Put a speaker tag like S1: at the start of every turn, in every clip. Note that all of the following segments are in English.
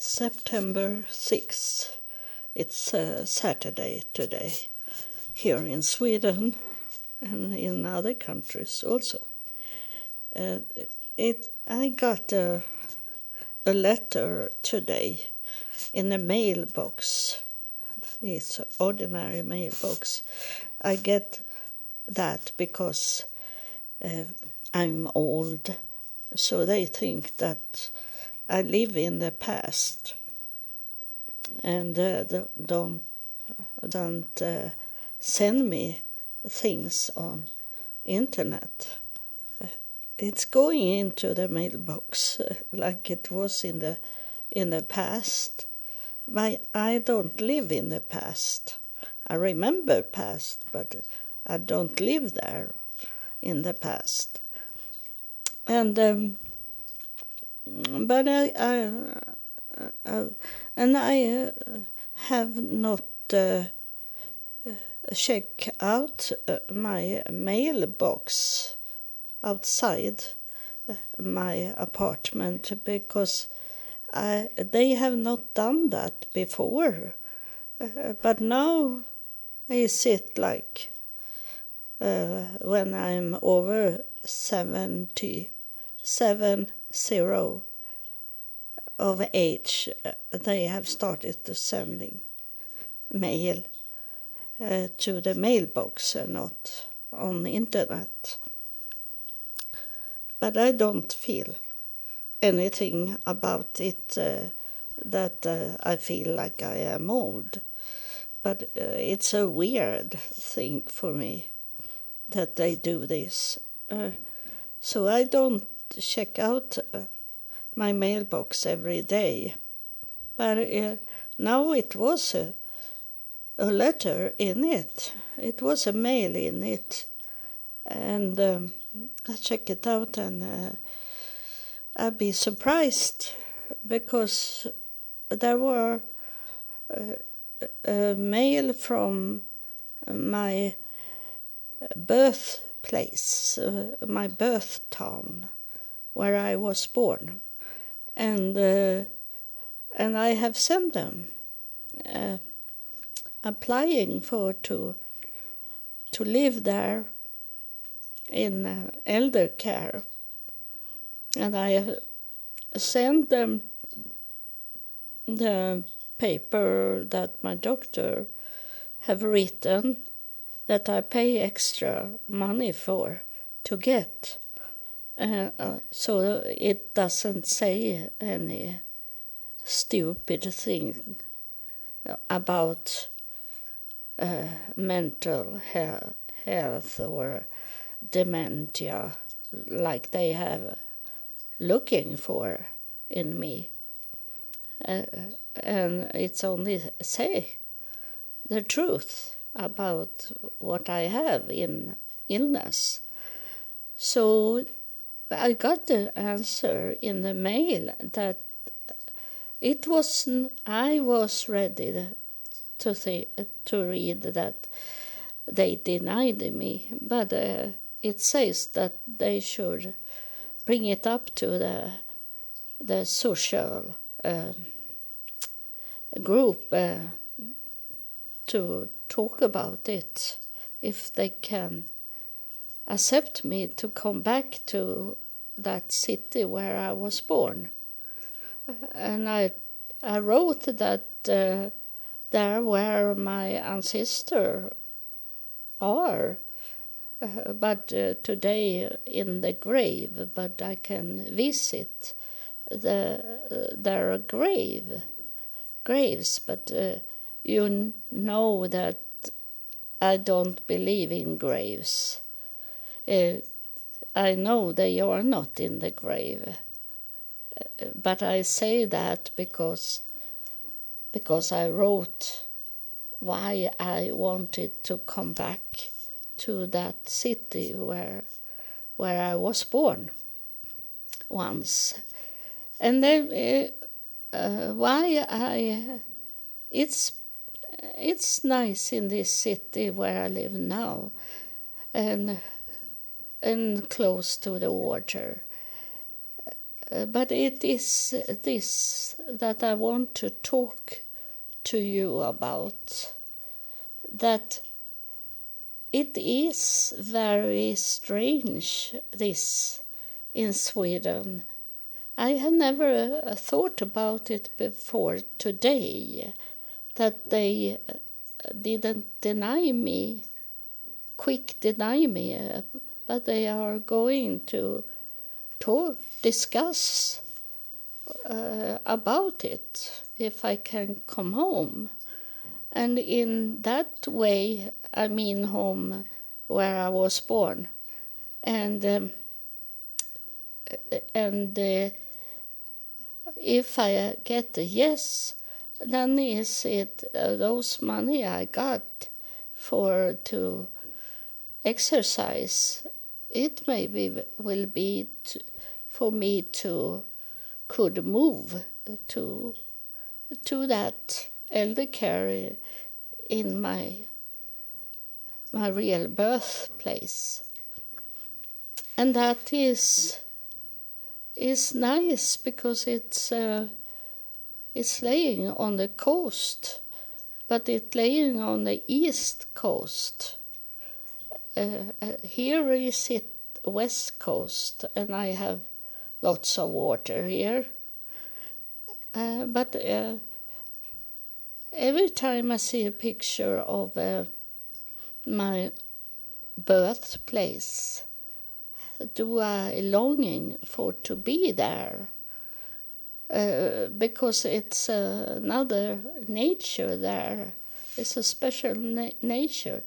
S1: September 6th. It's Saturday today, here in Sweden and in other countries also. I got a letter today in a mailbox. It's ordinary mailbox. I get that because I'm old, so they think that I live in the past and don't send me things on internet. It's going into the mailbox like it was in the past. But I don't live in the past. I remember past, but I don't live there in the past. And but I have not checked out my mailbox outside my apartment because they have not done that before. But now I sit like when I'm over 70 of age, they have started to sending mail to the mailbox and not on the internet. But I don't feel anything about it that I feel like I am old. But it's a weird thing for me that they do this. So I don't check out my mailbox every day. But now it was a letter in it. It was a mail in it. And I check it out and I'd be surprised because there were a mail from my birthplace, my birth town, where I was born, and I have sent them, applying for to live there in elder care, and I have sent them the paper that my doctor have written that I pay extra money for to get, so it doesn't say any stupid thing about mental health or dementia like they have looking for in me. And it's only say the truth about what I have in illness. So I got the answer in the mail that I was ready to read that they denied me, but it says that they should bring it up to the social group to talk about it, if they can accept me to come back to that city where I was born. And I wrote that there where my ancestors are, but today in the grave, but I can visit their graves, but you know that I don't believe in graves. I know they are not in the grave, but I say that because I wrote why I wanted to come back to that city where I was born once. And then it's nice in this city where I live now, and close to the water. But it is this that I want to talk to you about, that it is very strange, this in Sweden. I have never thought about it before today, that they didn't deny me, but they are going to discuss about it, if I can come home. And in that way, I mean home where I was born. And if I get a yes, then is it those money I got to exercise, it maybe will be for me to could move to that elder care in my real birthplace. And that is nice, because it's laying on the coast, but it's laying on the east coast. Here is it west coast, and I have lots of water here. But every time I see a picture of my birthplace, do I longing for to be there, because it's another nature there. It's a special nature.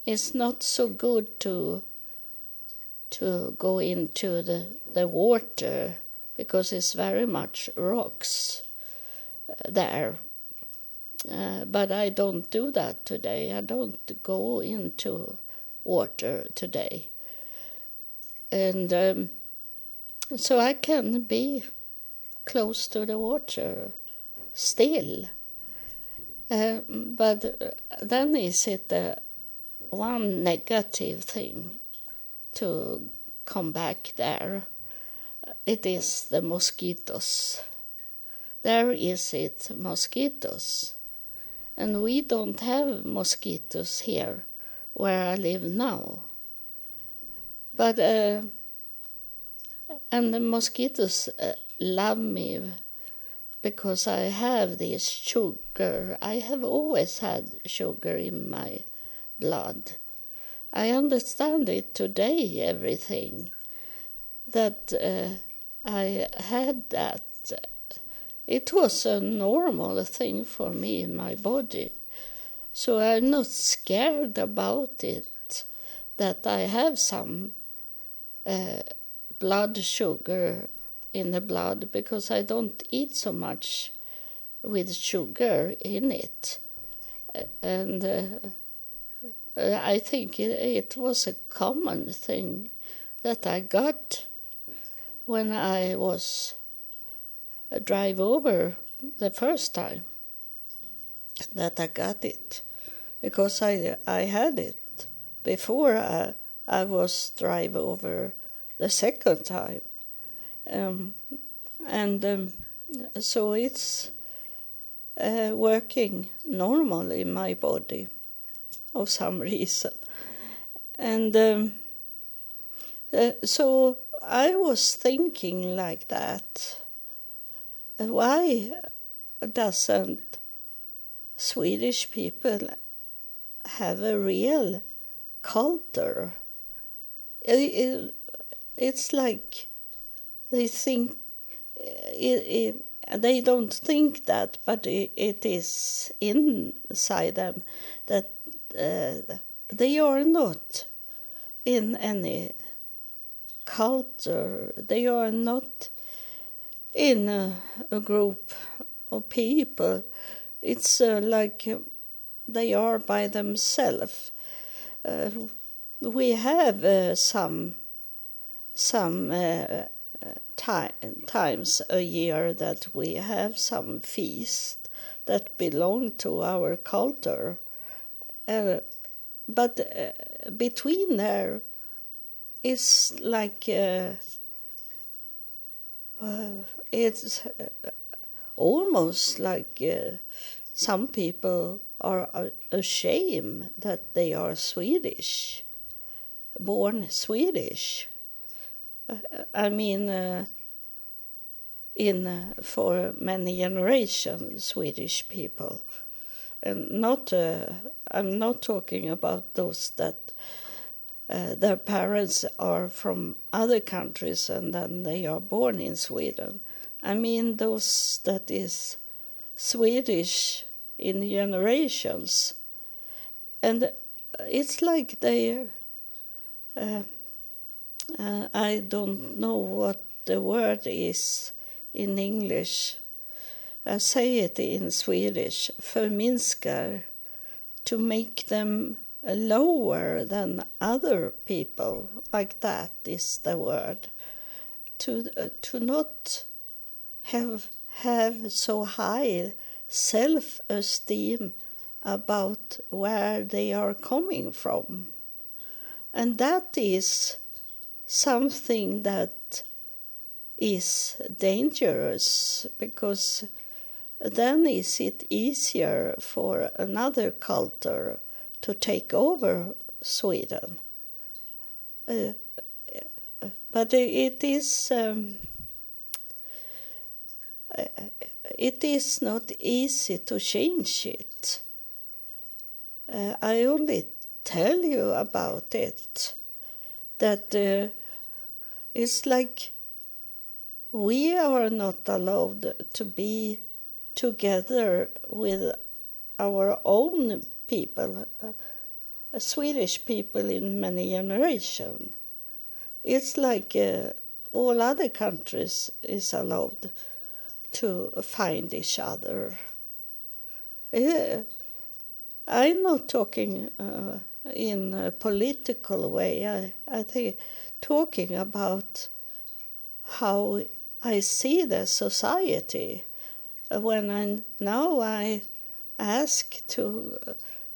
S1: It's not so good to go into the water, because it's very much rocks there. But I don't do that today. I don't go into water today. And so I can be close to the water still. But then is it one negative thing to come back there? It is the mosquitoes. There is it mosquitoes. And we don't have mosquitoes here where I live now. But and the mosquitoes love me, because I have this sugar. I have always had sugar in my blood. I understand it today, everything, that I had that. It was a normal thing for me in my body. So I'm not scared about it, that I have some blood sugar in the blood, because I don't eat so much with sugar in it. And I think it was a common thing that I got when I was drive over the first time, that I got it, because I had it before I was drive over the second time. So it's working normal in my body of some reason. And so I was thinking like that. Why doesn't Swedish people have a real culture? It's like they think, they don't think that, but it is inside them, that they are not in any culture. They are not in a group of people. It's like they are by themselves. We have some times a year that we have some feast that belong to our culture. But between there is like it's almost like some people are ashamed that they are Swedish, born Swedish. I mean, for many generations, Swedish people, and not. I'm not talking about those that their parents are from other countries and then they are born in Sweden. I mean those that is Swedish in generations, and it's like they. I don't know what the word is in English. I say it in Swedish, förminskar, to make them lower than other people, like that is the word. To not have so high self-esteem about where they are coming from. And that is something that is dangerous, because then is it easier for another culture to take over Sweden. But it is not easy to change it. I only tell you about it, that it's like we are not allowed to be together with our own people, Swedish people in many generations. It's like all other countries is allowed to find each other. I'm not talking in a political way. I think talking about how I see the society. When I ask to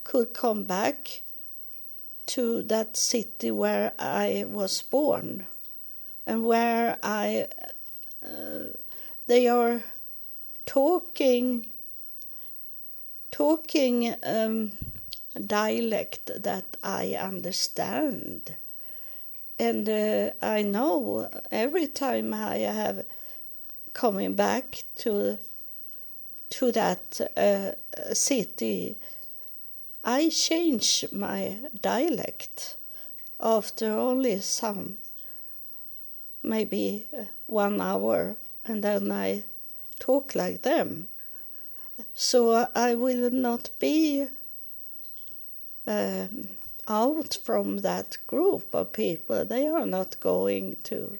S1: could come back to that city where I was born, and where they are talking dialect that I understand. And I know every time I have coming back to that city, I change my dialect after only maybe 1 hour, and then I talk like them. So I will not be out from that group of people. They are not going to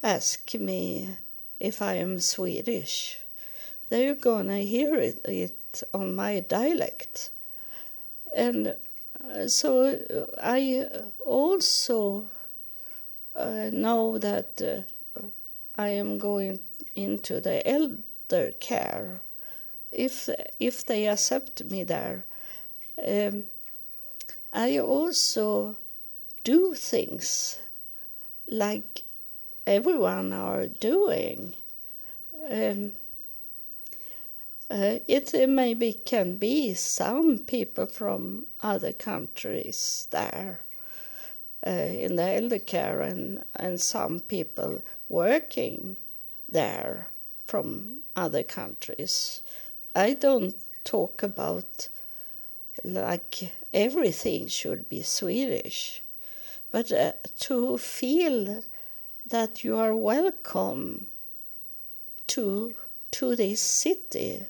S1: ask me if I am Swedish. They're gonna hear it on my dialect. And so I also know that I am going into the elder care, if they accept me there. I also do things like everyone are doing. It maybe can be some people from other countries there in the elder care, and some people working there from other countries. I don't talk about like everything should be Swedish, but to feel that you are welcome to this city,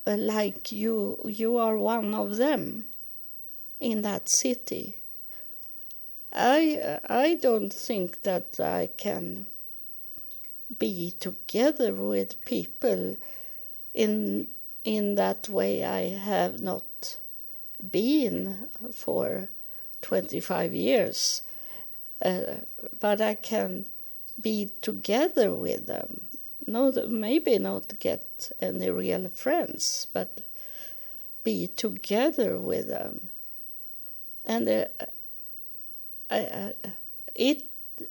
S1: like you are one of them in that city. I don't think that I can be together with people in that way. I have not been for 25 years, but I can be together with them. Maybe not get any real friends, but be together with them. And it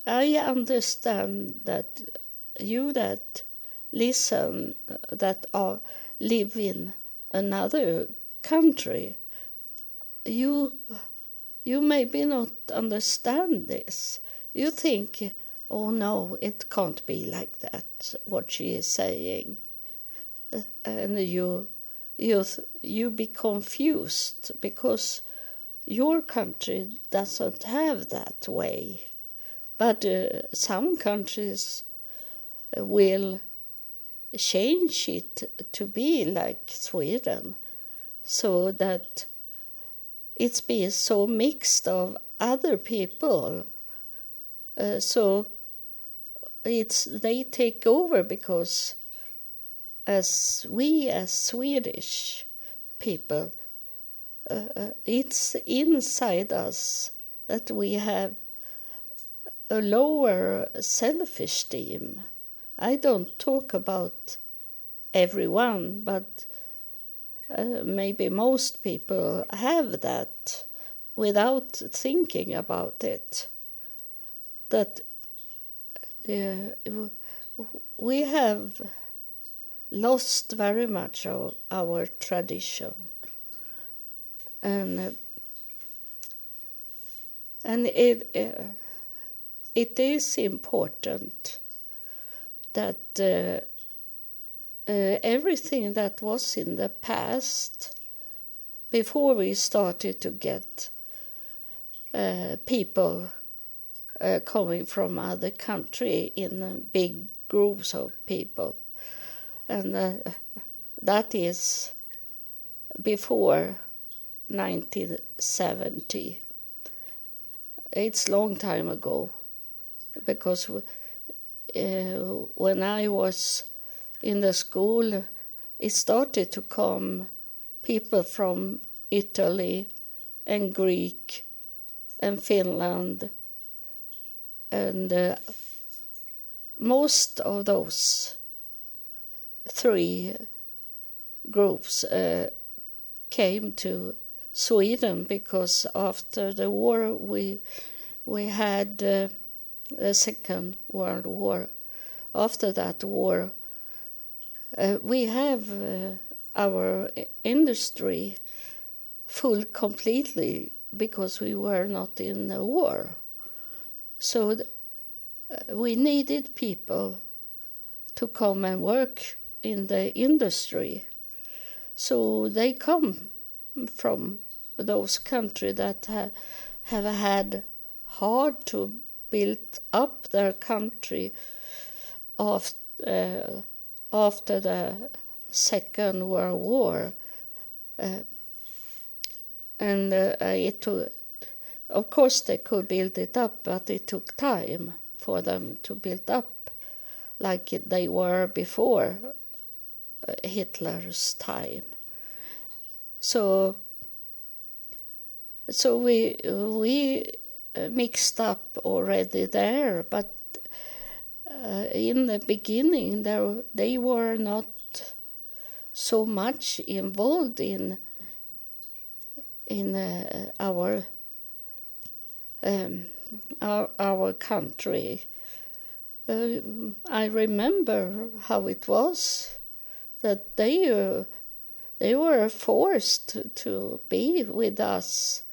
S1: I understand that you that listen, that are live in another country, you maybe not understand this. You think, oh no, it can't be like that, what she is saying. And you be confused because your country doesn't have that way. But some countries will change it to be like Sweden, so that it's be so mixed of other people. So they take over because as Swedish people, it's inside us that we have a lower self-esteem. I don't talk about everyone, but maybe most people have that without thinking about it. That we have lost very much of our tradition, and it is important that everything that was in the past, before we started to get people coming from other country in big groups of people, and that is before 1970. It's a long time ago, because when I was in the school, it started to come people from Italy and Greek and Finland, and most of those three groups came to Sweden because after the war we had the Second World War. After that war, we have our industry full completely because we were not in a war. So we needed people to come and work in the industry. So they come from those countries that have had hard to build up their country after the Second World War. And of course they could build it up, but it took time for them to build up like they were before Hitler's time. So we mixed up already there, but in the beginning they were not so much involved in our country. I remember how it was that they were forced to be with us.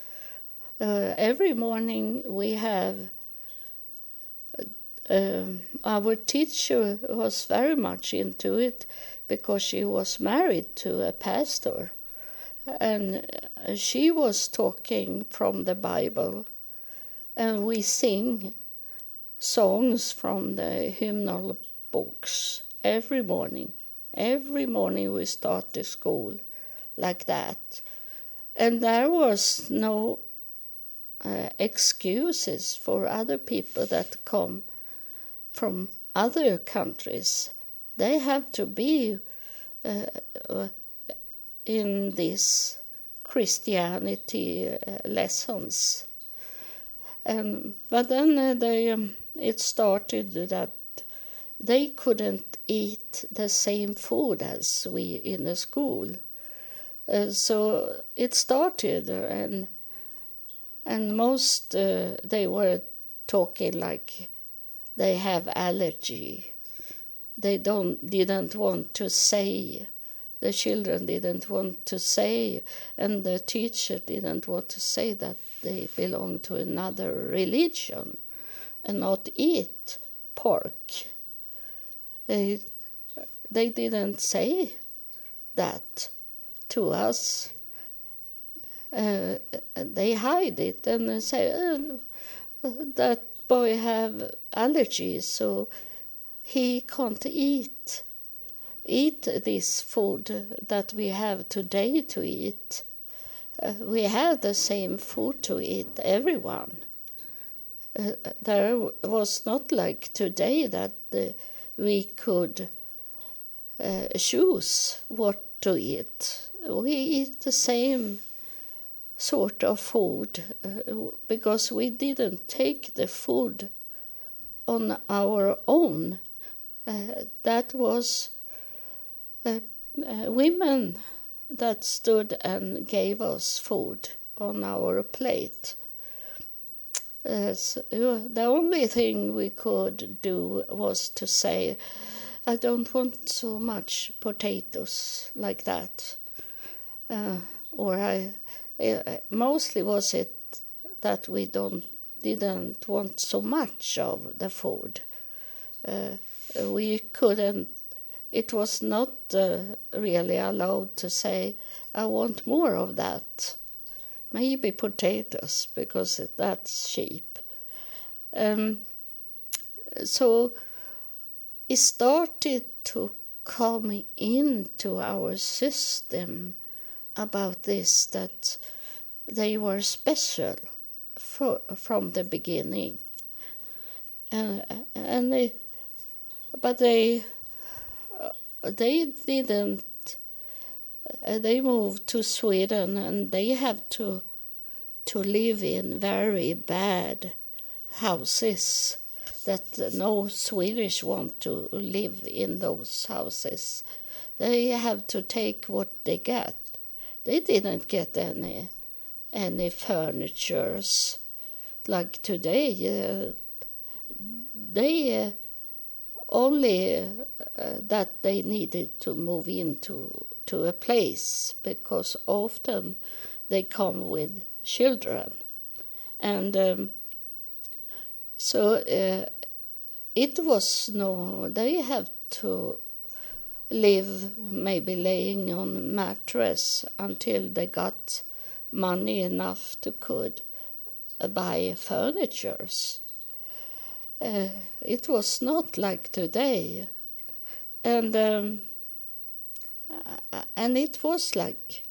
S1: Every morning we have our teacher was very much into it because she was married to a pastor, and she was talking from the Bible, and we sing songs from the hymnal books every morning. Every morning we start the school like that. And there was no excuses for other people that come from other countries. They have to be in these Christianity lessons. But then it started that they couldn't eat the same food as we in the school. So it started, and most they were talking like they have allergy. They didn't want to say. The children didn't want to say, and the teacher didn't want to say that they belong to another religion and not eat pork. They didn't say that to us. They hide it and they say, that boy have allergies, so he can't eat this food that we have today to eat. We have the same food to eat, everyone. There was not like today that we could choose what to eat. We eat the same sort of food because we didn't take the food on our own. That was women that stood and gave us food on our plate. So the only thing we could do was to say, I don't want so much potatoes like that. Mostly was it that we didn't want so much of the food. We couldn't. It was not really allowed to say, I want more of that. Maybe potatoes, because that's cheap. So it started to come into our system about this, that they were special from the beginning. But they didn't. They moved to Sweden, and they have to live in very bad houses that no Swedish want to live in those houses. They have to take what they get. They didn't get any furnitures like today. They only that they needed to move into a place, because often they come with children, and so it was they have to live maybe laying on mattress until they got money enough to could buy furnitures. It was not like today, and it was like,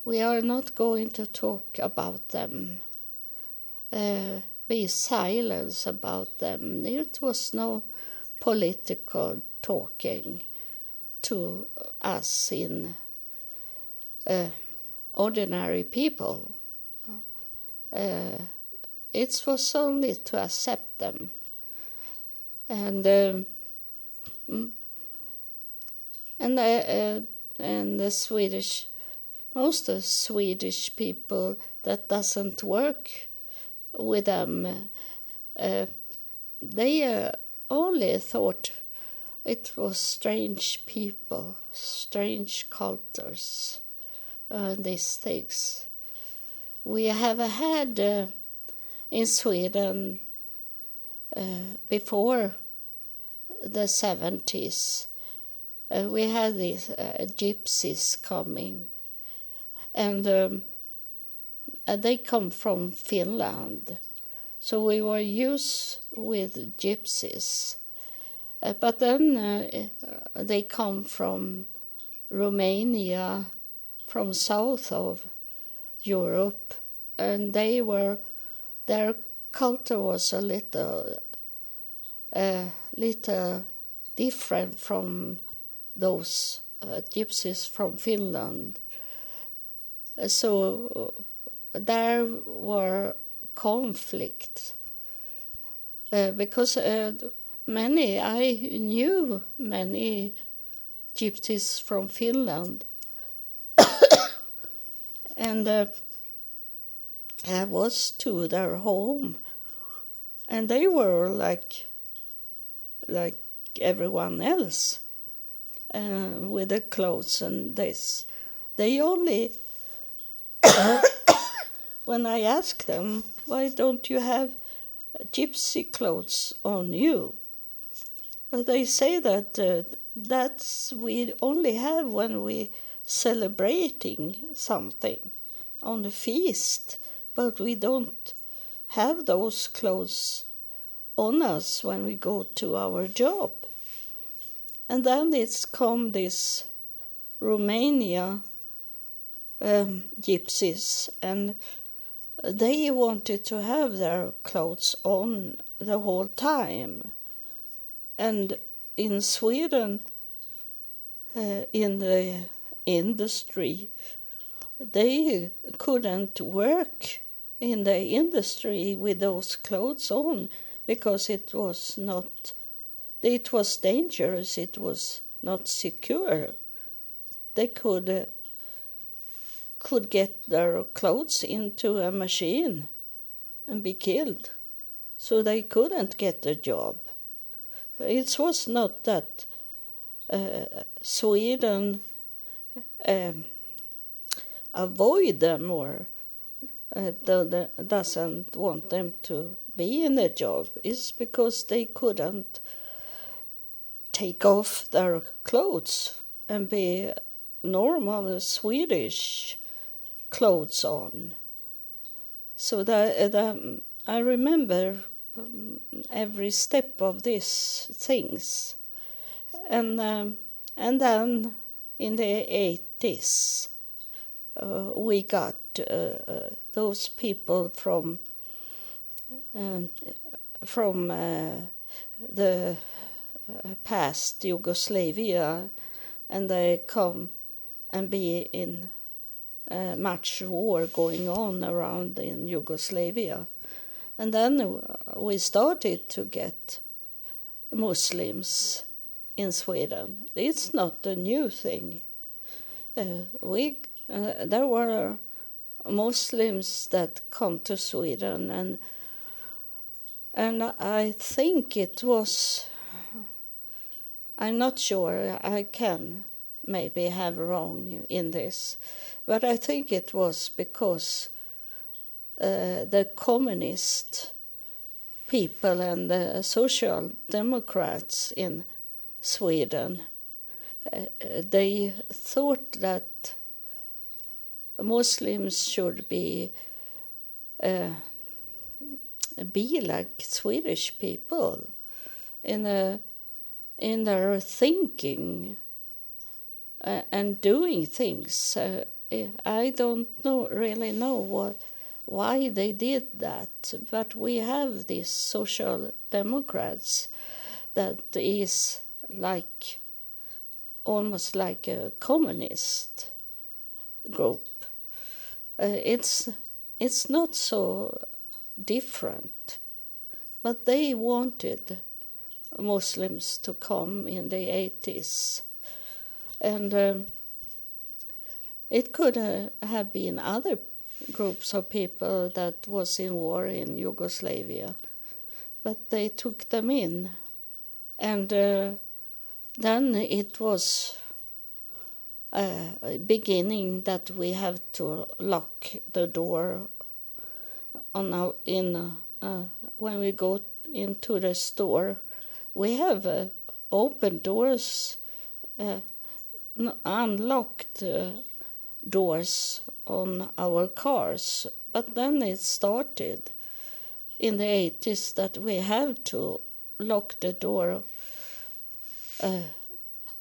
S1: we are not going to talk about them, be silent about them. It was no political talking to us in ordinary people. It was only to accept them. And the Swedish, most of the Swedish people that doesn't work with them, they only thought it was strange people, strange cultures, these things. We have had in Sweden before the 70s, we had these gypsies coming, and they come from Finland. So we were used with gypsies. But then they come from Romania, from south of Europe, and their culture was a little different from those gypsies from Finland. So there were conflicts because I knew many gypsies from Finland, and I was to their home, and they were like everyone else with the clothes and this. They only, when I asked them, why don't you have gypsy clothes on you? They say that that's we only have when we celebrating something on a feast, but we don't have those clothes on us when we go to our job. And then it's come this Romania gypsies, and they wanted to have their clothes on the whole time. And in Sweden, in the industry, they couldn't work in the industry with those clothes on because it was dangerous, it was not secure. They could get their clothes into a machine and be killed, so they couldn't get a job. It was not that Sweden avoid them or doesn't want them to be in a job. It's because they couldn't take off their clothes and be normal Swedish clothes on. So I remember every step of these things. And then in the 80s, we got those people from the past Yugoslavia, and they come and be in much war going on around in Yugoslavia. And then we started to get Muslims in Sweden. It's not a new thing. There were Muslims that come to Sweden, and I think it was, I'm not sure, I can maybe have wrong in this, but I think it was because the communist people and the social democrats in Sweden, they thought that Muslims should be like Swedish people in their thinking and doing things. I don't really know why they did that, but we have these social democrats that is like almost like a communist group. It's not so different, but they wanted Muslims to come in the 80s, and it could have been other groups of people that was in war in Yugoslavia, but they took them in, and then it was beginning that we have to lock the door on when we go into the store. We have open doors, unlocked doors on our cars, but then it started in the 80s that we have to lock the door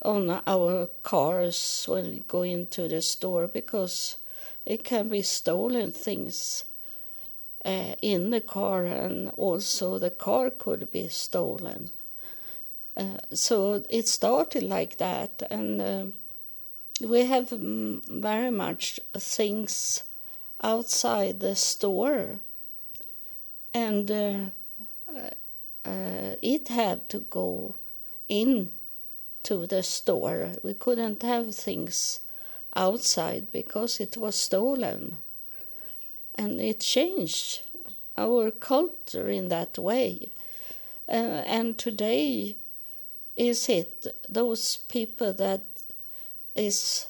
S1: on our cars when we go into the store, because it can be stolen things in the car, and also the car could be stolen. So it started like that, and we have very much things outside the store, and it had to go in to the store. We couldn't have things outside because it was stolen. And it changed our culture in that way. And today, is it those people that is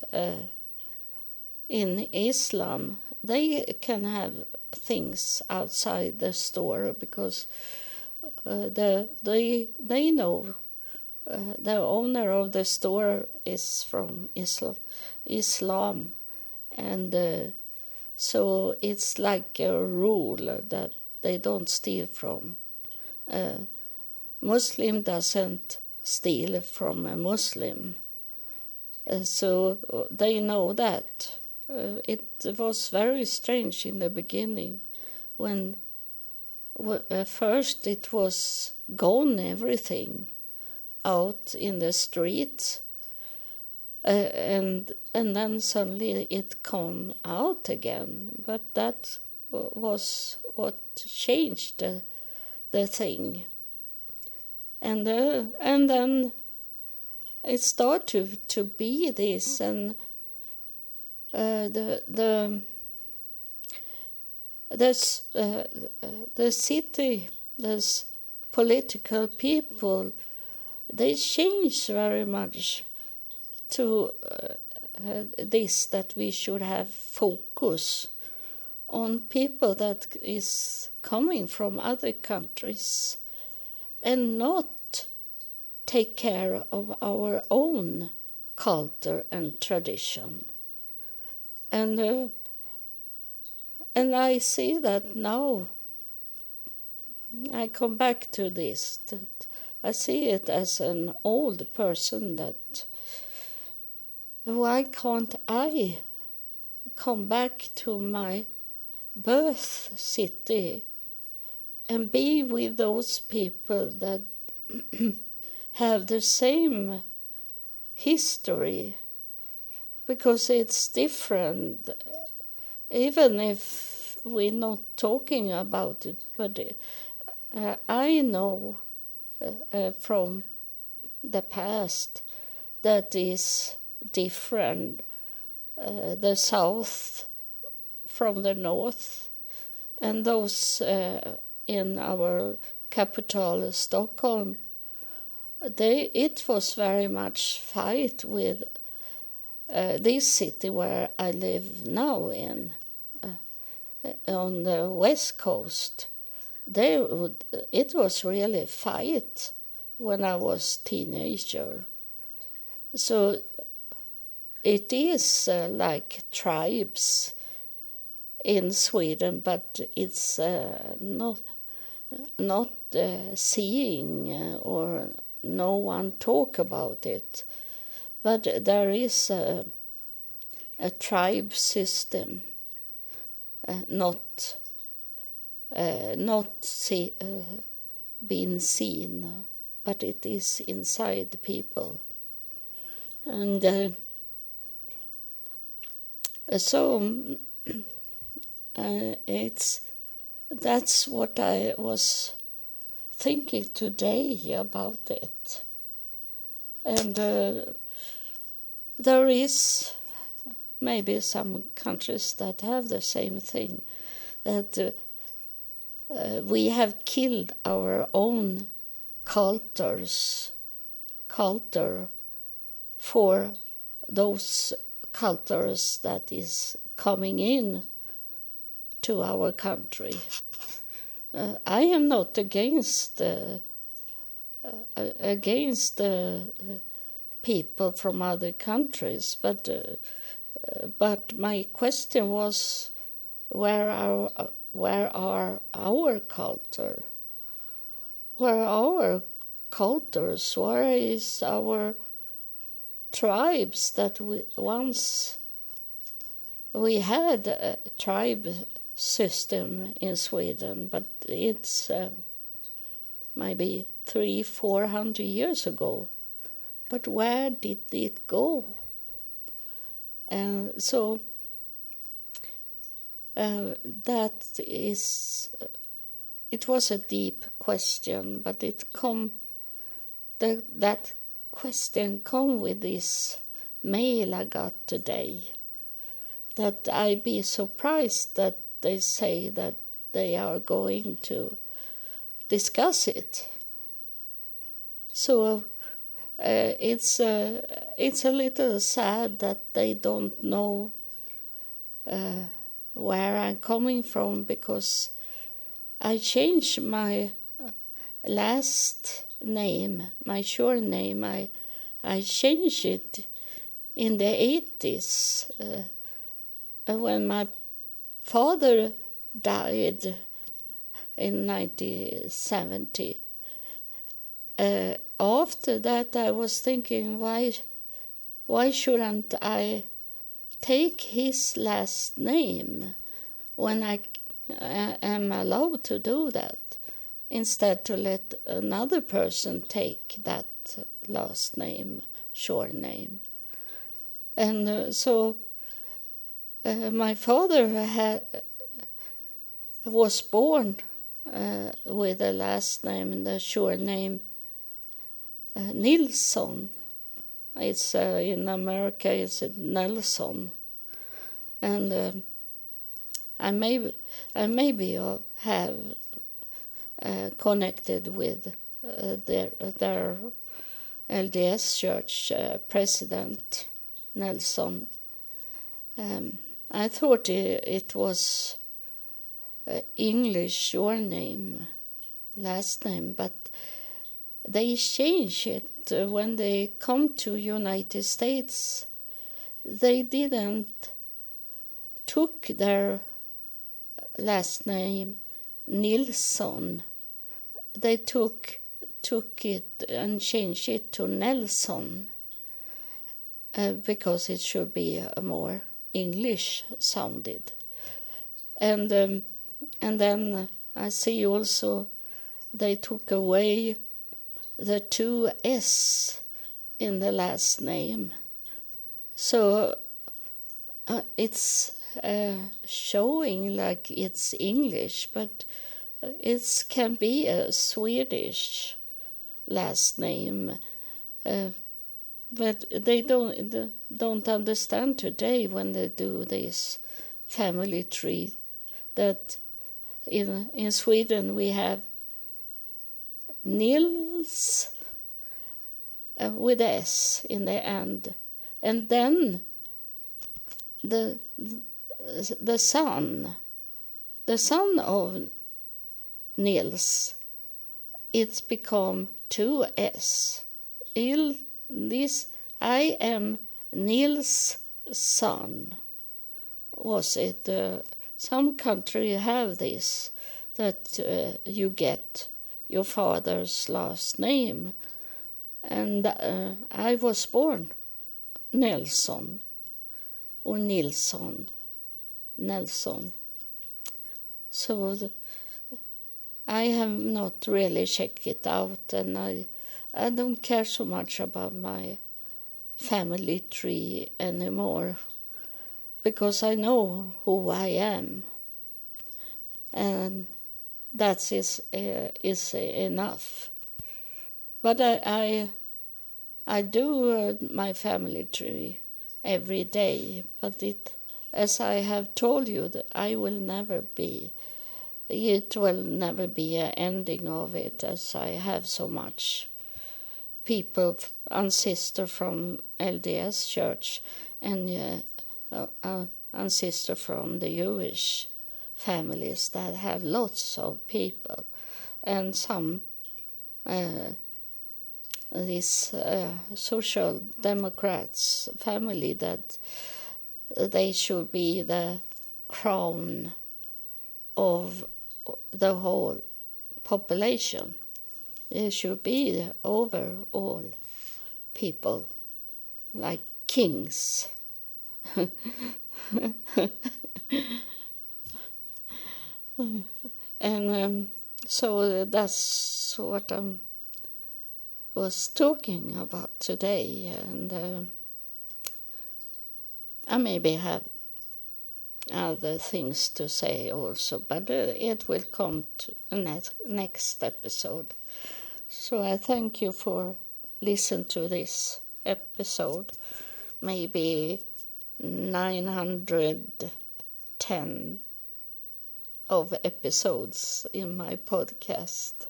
S1: in Islam, they can have things outside the store because they know the owner of the store is from Islam, and so it's like a rule that they don't steal from. Muslim doesn't steal from a Muslim, so they know that. It was very strange in the beginning when first it was gone, everything out in the street, and then suddenly it come out again. But that was what changed the thing, and then it started to be this, and the city, there's political people, they change very much to this, that we should have focus on people that is coming from other countries and not take care of our own culture and tradition. And I see that now. I come back to this, that I see it as an old person, that why can't I come back to my birth city and be with those people that have the same history? Because it's different, even if we're not talking about it, but I know from the past that is different, the South from the North, and those in our capital, Stockholm, it was very much fight with this city where I live now in, on the west coast. It was really fight when I was teenager. So it is like tribes in Sweden, but it's not seeing or no one talk about it. But there is a tribe system, not being seen, but it is inside people. And so that's what I was thinking today about it. And there is maybe some countries that have the same thing, that we have killed our own culture for those cultures that is coming in to our country. I am not against people from other countries, but my question was, where are our culture? Where are our cultures? Where is our tribes that we had a tribe system in Sweden, but it's maybe 300-400 years ago. But where did it go? And so that is, it was a deep question, but that question come with this mail I got today, that I be surprised that they say that they are going to discuss it. So it's a little sad that they don't know where I'm coming from, because I changed my last name, my short name. I changed it in the 80s when my father died in 1970. After that, I was thinking, why shouldn't I take his last name when I am allowed to do that, instead to let another person take that last name, short name. And so my father was born with the last name, the short name Nilsson. It's in America, it's Nelson. And I maybe have connected with their LDS church president, Nelson. I thought it was English short name, last name, but they changed it when they come to United States. They didn't took their last name Nilsson. They took it and changed it to Nelson because it should be more English sounded. And then I see also they took away the 2 S in the last name. So it's showing like it's English, but it can be a Swedish last name. But they don't understand today when they do this family tree that in Sweden we have Nils with S in the end, and then the son of Nils, it's become 2 S. I am Nils' son. Was it? Some country have this, that you get your father's last name. And I was born Nelson, or Nilsson, Nelson. So I have not really checked it out, and I don't care so much about my family tree anymore, because I know who I am, and that is enough. But I do my family tree every day, but as I have told you, that it will never be an ending of it, as I have so much people, ancestor from LDS church, and ancestor from the Jewish families that have lots of people, and some these social democrats family that they should be the crown of the whole population. They should be over all people, like kings. And so that's what I was talking about today, and I maybe have other things to say also, but it will come to the next episode. So I thank you for listening to this episode, maybe 910 of episodes in my podcast.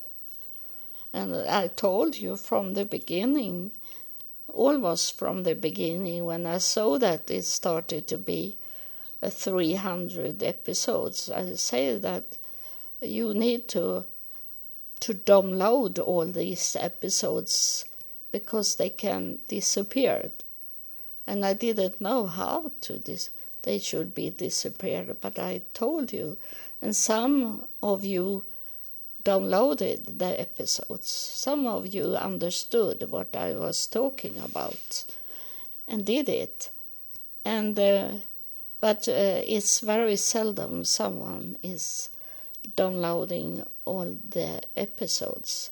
S1: And I told you from the beginning, almost from the beginning, when I saw that it started to be 300 episodes, I say that you need to download all these episodes because they can disappear. And I didn't know how they should be disappeared, but I told you. And some of you downloaded the episodes. Some of you understood what I was talking about and did it. And but it's very seldom someone is downloading all the episodes.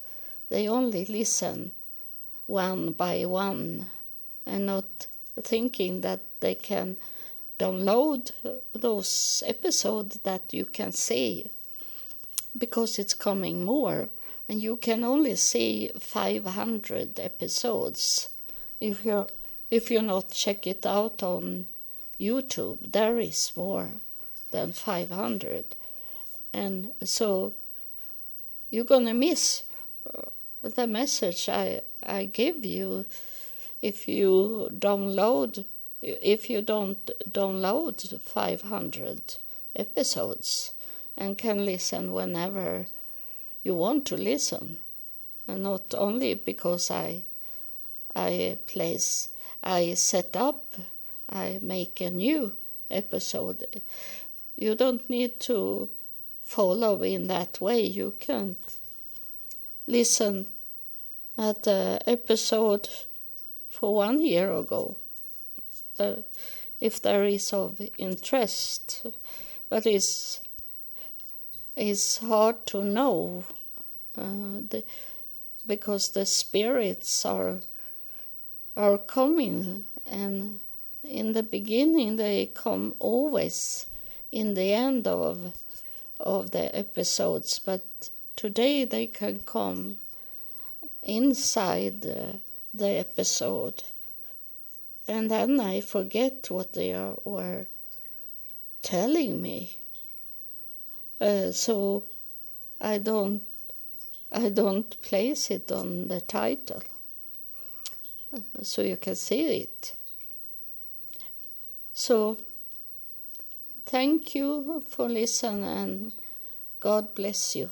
S1: They only listen one by one and not thinking that they can download those episodes that you can see, because it's coming more, and you can only see 500 episodes. If you not check it out on YouTube, there is more than 500. And so you're gonna miss the message I give you if you don't download 500 episodes and can listen whenever you want to listen, and not only because I make a new episode. You don't need to follow in that way. You can listen at the episode for 1 year ago, if there is of interest. But it's hard to know because the spirits are coming, and in the beginning they come always in the end of the episodes, but today they can come inside the episode, and then I forget what they were telling me. So I don't place it on the title, so you can see it. So thank you for listening, and God bless you.